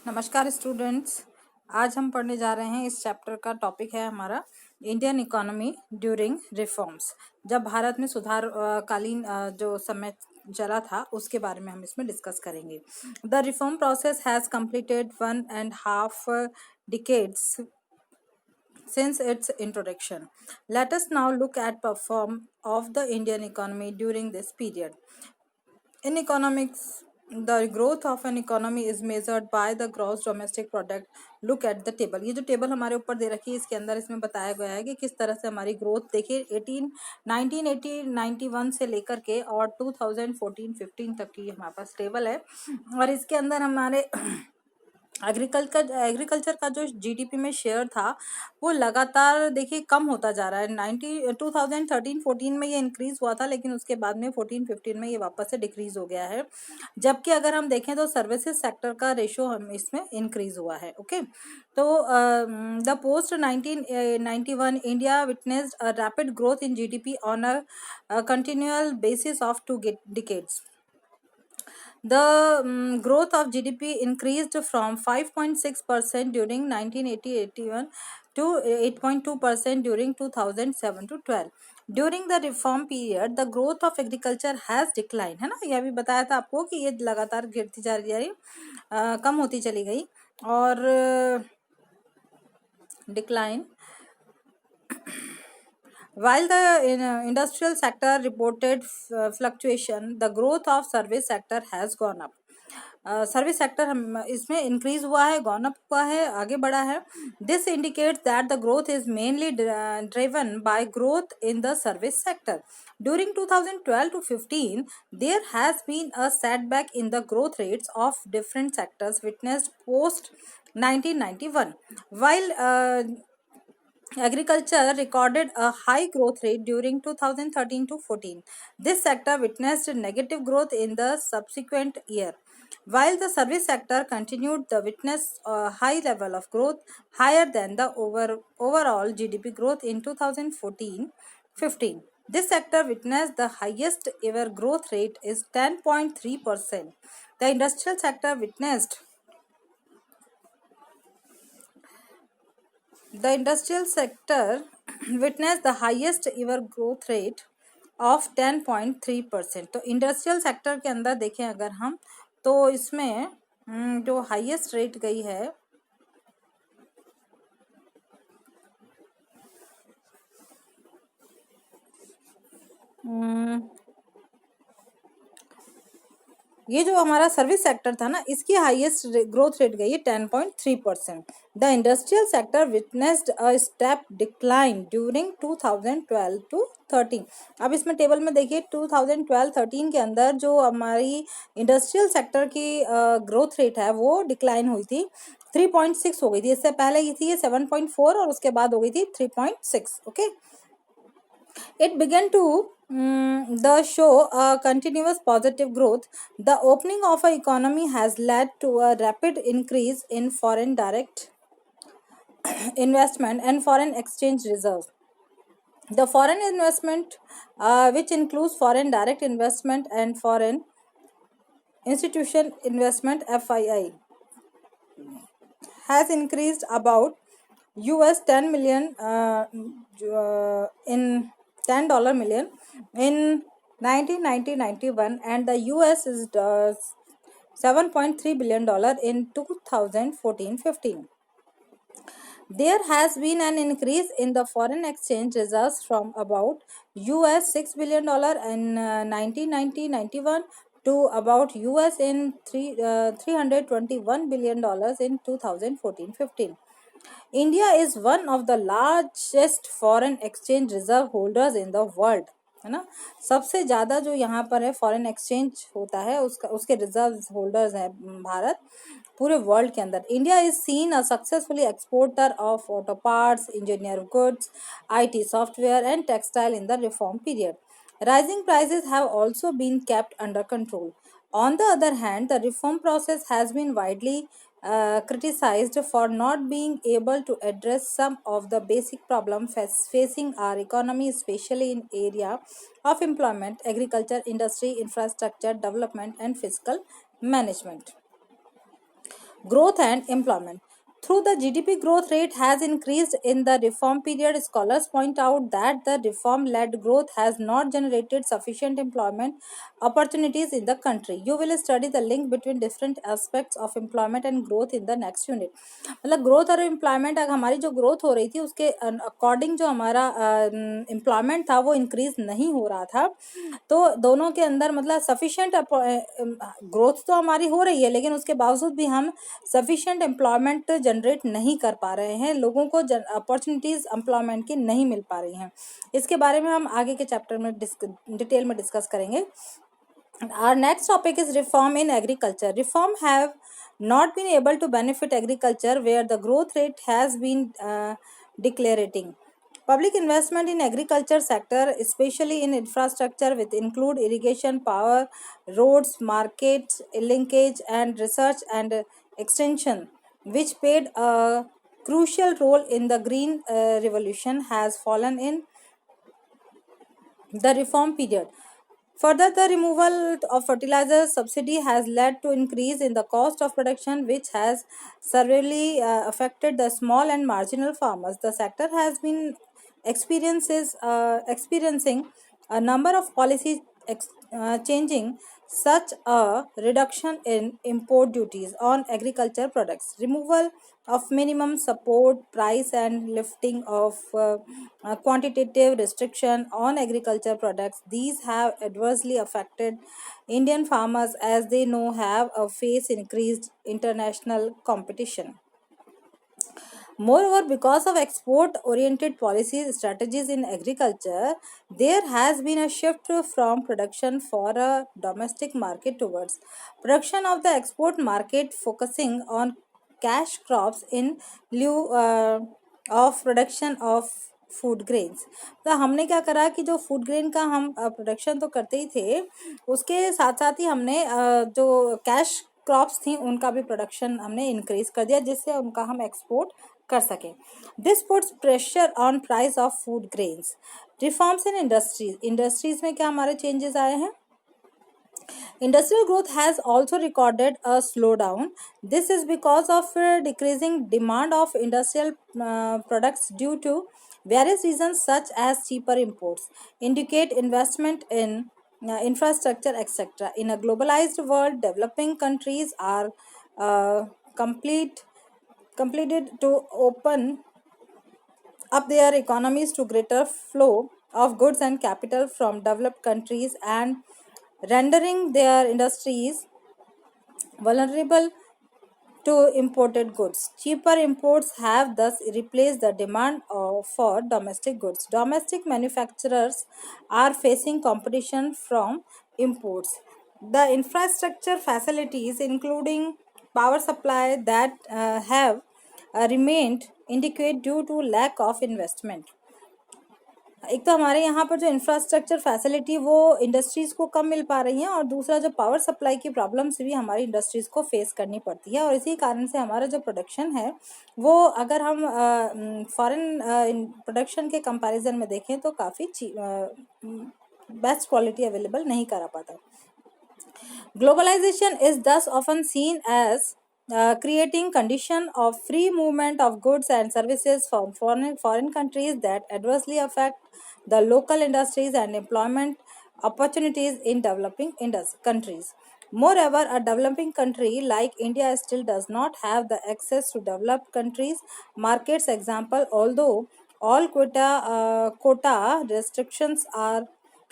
नमस्कार स्टूडेंट्स। आज हम पढ़ने जा रहे हैं, इस चैप्टर का टॉपिक है हमारा इंडियन इकोनॉमी ड्यूरिंग रिफॉर्म्स। जब भारत में सुधार कालीन जो समय चला था उसके बारे में हम इसमें डिस्कस करेंगे। The reform process has completed 1.5 decades since its introduction. Let us now look at perform of the Indian economy during this period. In economics, the growth of an economy is measured by the gross domestic product. Look at the table. ये जो table हमारे ऊपर दे रखी है, इसके अंदर इसमें बताया गया है कि किस तरह से हमारी ग्रोथ देखिए 1991 से लेकर के और 2014-15 तक की हमारे पास टेबल है। और इसके अंदर हमारे एग्रीकल्चर का जो जीडीपी में शेयर था वो लगातार देखिए कम होता जा रहा है। 2013-14 में ये इंक्रीज हुआ था, लेकिन उसके बाद में 14-15 में ये वापस से डिक्रीज हो गया है। जबकि अगर हम देखें तो सर्विसेज सेक्टर का रेशो हम इसमें इंक्रीज हुआ है। ओके, तो the post 1991 India witnessed a rapid growth in GDP on a continual basis of 2 decades. The growth of GDP increased from 5.6% during 1980-81 to 8.2% during 2007-12. During the reform period, the growth of agriculture has declined, है ना। यह भी बताया था आपको कि ये लगातार गिरती जा रही कम होती चली गई और decline. While the industrial sector reported fluctuation, the growth of service sector has gone up. Service sector इसमें इंक्रीज हुआ है, गॉन अप हुआ है, आगे बढ़ा है। This indicates that the growth is mainly driven by growth in the service sector. During 2012 to 15, there has been a setback in the growth rates of different sectors witnessed post 1991. While agriculture recorded a high growth rate during 2013 to 14. This sector witnessed negative growth in the subsequent year, while the service sector continued to witness a high level of growth, higher than the overall GDP growth in 2014-15. This sector witnessed the highest ever growth rate is 10.3%. The industrial sector witnessed the highest ever growth rate of 10.3%. तो industrial sector के अंदर देखें अगर हम तो इसमें जो highest rate गई है ये जो हमारा सर्विस सेक्टर था ना, इसकी हाईएस्ट ग्रोथ रेट गई है 10.3%. The industrial sector witnessed a step decline during 2012 to 13. अब इसमें टेबल में देखिए 2012-13 के अंदर जो हमारी इंडस्ट्रियल सेक्टर की ग्रोथ रेट है वो डिक्लाइन हुई थी, 3.6 हो गई थी। इससे पहले ये थी 7.4 और उसके बाद हो गई थी 3.6. Okay, it began to the show a continuous positive growth. The opening of our economy has led to a rapid increase in foreign direct investment and foreign exchange reserves. The foreign investment, which includes foreign direct investment and foreign institution investment (FII), has increased about US 10 million in $10 million in 1990-91, and the US is $7.3 billion in 2014-15. There has been an increase in the foreign exchange reserves from about US $6 billion in 1990-91 to about US in $321 billion in 2014-15. India is one of the largest foreign exchange reserve holders in the world, है ना। सबसे ज़्यादा जो यहाँ पर है foreign exchange होता है उसके रिजर्व होल्डर्स है भारत पूरे वर्ल्ड के अंदर। India is seen a successfully exporter of auto parts, engineer goods, IT software and textile in the reform period. Rising prices have also been kept under control. On the other hand, the reform process has been widely criticized for not being able to address some of the basic problems facing our economy, especially in area of employment, agriculture, industry, infrastructure development, and fiscal management. Growth and employment. Through the GDP growth rate has increased in the reform period, scholars point out that the reform-led growth has not generated sufficient employment opportunities in the country. You will study the link between different aspects of employment and growth in the next unit. मतलब growth और employment, अगर हमारी जो growth हो रही थी उसके according जो हमारा एम्प्लॉयमेंट था वो इंक्रीज नहीं हो रहा था, तो दोनों के अंदर मतलब सफिशिएंट ग्रोथ तो हमारी हो रही है लेकिन उसके बावजूद भी हम सफिशिएंट एम्प्लॉयमेंट जनरेट नहीं कर पा रहे हैं, लोगों को अपॉर्चुनिटीज एम्प्लॉयमेंट की नहीं मिल पा रही हैं। इसके बारे में हम आगे के चैप्टर में डिटेल में डिस्कस करेंगे। Our next topic is reform in agriculture. Reform have not been able to benefit agriculture where the growth rate has been decelerating. Public investment in agriculture sector, especially in infrastructure with include irrigation, power, roads, markets, linkage and research and extension, which played a crucial role in the green revolution, has fallen in the reform period. Further, the removal of fertilizer subsidy has led to increase in the cost of production, which has severely affected the small and marginal farmers. The sector has been experiencing a number of policies changing, such a reduction in import duties on agriculture products, removal of minimum support price and lifting of quantitative restriction on agriculture products. These have adversely affected Indian farmers as they now have face increased international competition. Moreover, because of export-oriented policies strategies in agriculture, there has been a shift from production for a domestic market towards production of the export market, focusing on cash crops in lieu of production of food grains. तो हमने क्या करा कि जो food grain का हम production तो करते ही थे, उसके साथ साथ ही हमने जो कैश क्रॉप्स थी उनका भी प्रोडक्शन हमने इंक्रीज कर दिया, जिससे उनका हम एक्सपोर्ट कर सकें। This puts pressure on price of food grains. Reforms in industries में क्या हमारे चेंजेस आए हैं? Industrial growth has also recorded a slowdown. This is because of decreasing demand of industrial products due to various reasons such as cheaper imports, indicate investment in infrastructure, etc. In a globalized world, developing countries are completed to open up their economies to greater flow of goods and capital from developed countries and rendering their industries vulnerable to imported goods. Cheaper imports have thus replaced the demand for domestic goods. Domestic manufacturers are facing competition from imports. The infrastructure facilities, including power supply, that have remained inadequate due to lack of investment. एक तो हमारे यहाँ पर जो infrastructure facility वो industries को कम मिल पा रही हैं, और दूसरा जो पावर सप्लाई की प्रॉब्लम्स भी हमारी इंडस्ट्रीज़ को फेस करनी पड़ती है, और इसी कारण से हमारा जो प्रोडक्शन है वो अगर हम फॉरेन प्रोडक्शन के कंपैरिजन में देखें तो काफ़ी बेस्ट क्वालिटी अवेलेबल नहीं करा पाता। Globalization is thus often seen as creating condition of free movement of goods and services from foreign countries that adversely affect the local industries and employment opportunities in developing countries. Moreover, a developing country like India still does not have the access to developed countries' markets. Example, although all quota restrictions are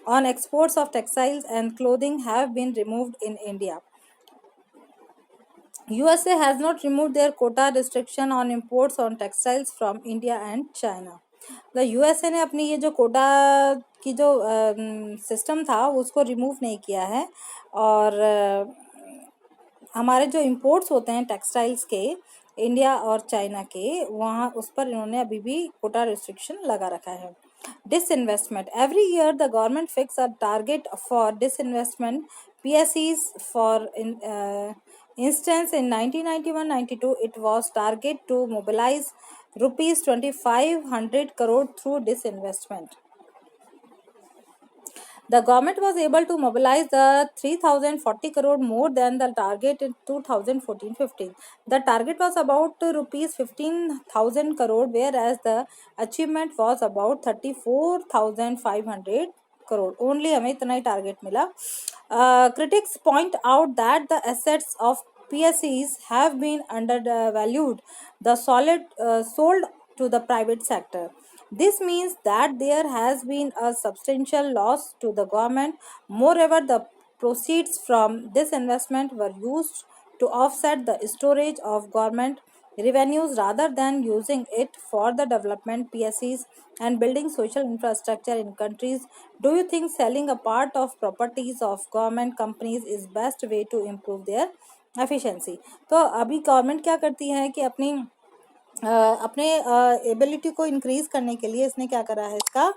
on exports of textiles and clothing have been removed in India, USA has not removed their quota restriction on imports on textiles from India and China. The USA ने अपनी ये जो कोटा की जो system था उसको remove नहीं किया है, और हमारे जो इंपोर्ट्स होते हैं टेक्सटाइल्स के इंडिया और चाइना के, वहाँ उस पर इन्होंने अभी भी कोटा रिस्ट्रिक्शन लगा रखा है। Disinvestment. Every year, the government fixes a target for disinvestment. PSEs, for instance, in 1991-92, it was target to mobilize rupees 2,500 crore through disinvestment. The government was able to mobilize the 3040 crore more than the target in 2014-15. The target was about rupees 15,000 crore, whereas the achievement was about 34,500 crore. Only हमें इतना ही target मिला. Critics point out that the assets of PSEs have been undervalued, sold to the private sector. This means that there has been a substantial loss to the government. Moreover, the proceeds from this investment were used to offset the storage of government revenues rather than using it for the development PSEs and building social infrastructure in countries. Do you think selling a part of properties of government companies is best way to improve their efficiency? तो अभी government क्या करती है कि अपने ability को increase करने के लिए इसने क्या करा है, इसका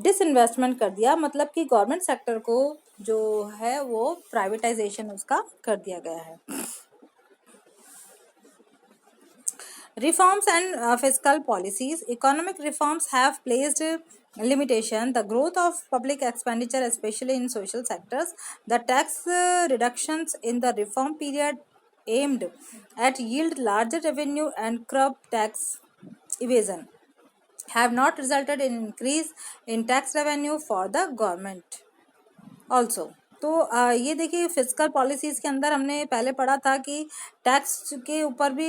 डिसइन्वेस्टमेंट कर दिया. मतलब कि गवर्नमेंट सेक्टर को जो है वो प्राइवेटाइजेशन उसका कर दिया गया है. Reforms and fiscal policies. Economic reforms have placed limitation the growth of public expenditure, especially in social sectors. The tax reductions in the reform period aimed at yield larger revenue and curb tax evasion have not resulted in increase in tax revenue for the government also. तो ये देखिए physical policies के अंदर हमने पहले पढ़ा था कि टैक्स के ऊपर भी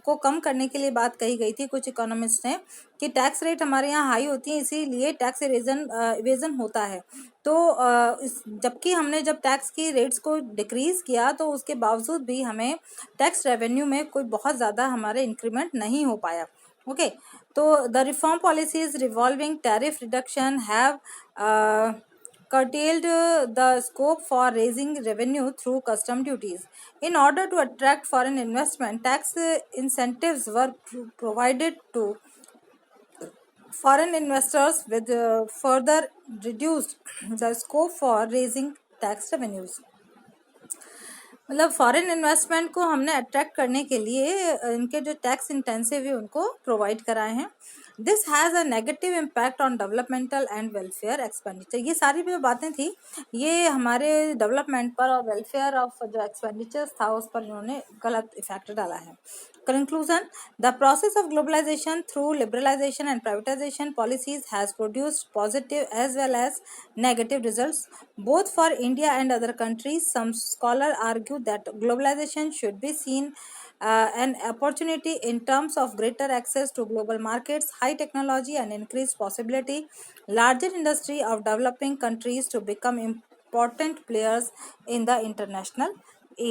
को कम करने के लिए बात कही गई थी कुछ इकोनॉमिस्ट ने कि टैक्स रेट हमारे यहाँ हाई होती है, इसीलिए टैक्स इवेजन होता है. तो जबकि हमने जब टैक्स की रेट्स को डिक्रीज़ किया तो उसके बावजूद भी हमें टैक्स रेवेन्यू में कोई बहुत ज़्यादा हमारे इंक्रीमेंट नहीं हो पाया. ओके, तो the reform policies revolving tariff reduction have curtailed the scope for raising revenue through custom duties. In order to attract foreign investment, tax incentives were provided to foreign investors, with further reduced the scope for raising tax revenues. मतलब foreign investment को हमने attract करने के लिए इनके जो tax intensive है उनको प्रोवाइड कराए हैं. This has a negative impact on developmental and welfare expenditure. ये सारी जो बातें थी ये हमारे डेवलपमेंट पर और वेलफेयर ऑफ जो एक्सपेंडिचर्स था उस पर इन्होंने गलत इफेक्ट डाला है. Conclusion: the process of globalization through liberalization and privatization policies has produced positive as well as negative results, both for India and other countries. Some scholars argue that globalization should be seen an opportunity in terms of greater access to global markets, high technology, and increased possibility, larger industry of developing countries to become important players in the international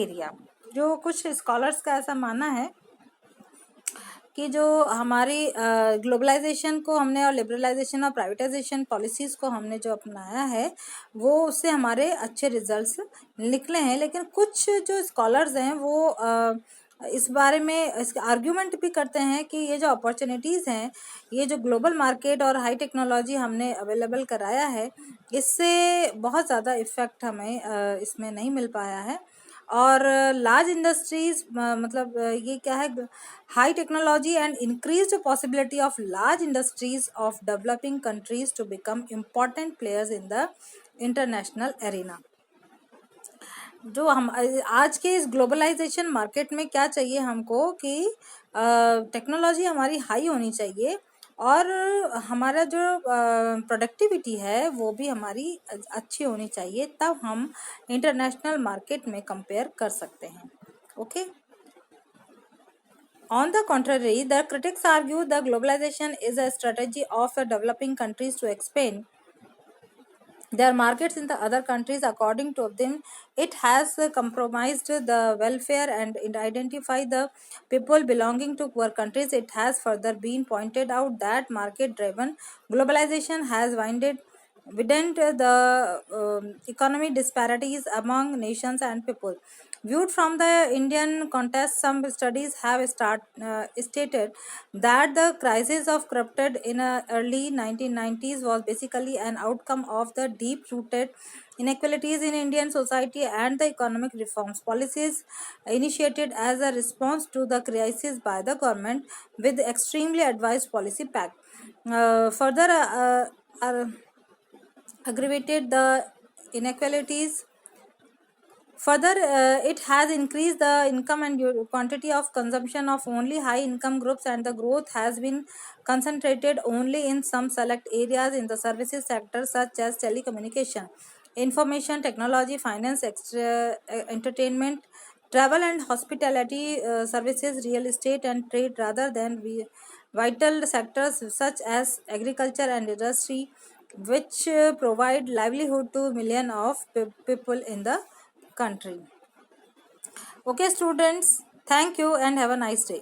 area. जो कुछ scholars का ऐसा मानना है कि जो हमारी globalisation को हमने और लिबरलाइजेशन और प्राइवेटाइजेशन पॉलिसीज़ को हमने जो अपनाया है वो उससे हमारे अच्छे रिजल्ट्स निकले हैं. लेकिन कुछ जो स्कॉलर्स हैं वो इस बारे में इसका आर्ग्यूमेंट भी करते हैं कि ये जो अपॉर्चुनिटीज़ हैं, ये जो ग्लोबल मार्केट और हाई टेक्नोलॉजी हमने अवेलेबल कराया है, इससे बहुत ज़्यादा इफ़ेक्ट हमें इसमें नहीं मिल पाया है. और लार्ज इंडस्ट्रीज मतलब ये क्या है, high technology and increase possibility of large industries of developing countries to become important players in the international arena. जो हम आज के इस ग्लोबलाइजेशन मार्केट में क्या चाहिए हमको कि टेक्नोलॉजी हमारी हाई होनी चाहिए और हमारा जो प्रोडक्टिविटी है वो भी हमारी अच्छी होनी चाहिए, तब हम इंटरनेशनल मार्केट में कंपेयर कर सकते हैं. Okay. On the contrary, the critics argue that globalization is a strategy of the developing countries to expand their markets in the other countries. According to them, it has compromised the welfare and identified the people belonging to poor countries. It has further been pointed out that market-driven globalization has widened the economic disparities among nations and people. Viewed from the Indian context, some studies have stated that the crisis of corrupted in early 1990s was basically an outcome of the deep-rooted inequalities in Indian society and the economic reforms policies initiated as a response to the crisis by the government with extremely advised policy pact. Further, uh, aggravated the inequalities. Further, it has increased the income and quantity of consumption of only high income groups, and the growth has been concentrated only in some select areas in the services sector, such as telecommunication, information technology, finance, entertainment, travel and hospitality services, real estate, and trade, rather than vital sectors such as agriculture and industry, which provide livelihood to millions of people in the country. Okay, students, thank you and have a nice day.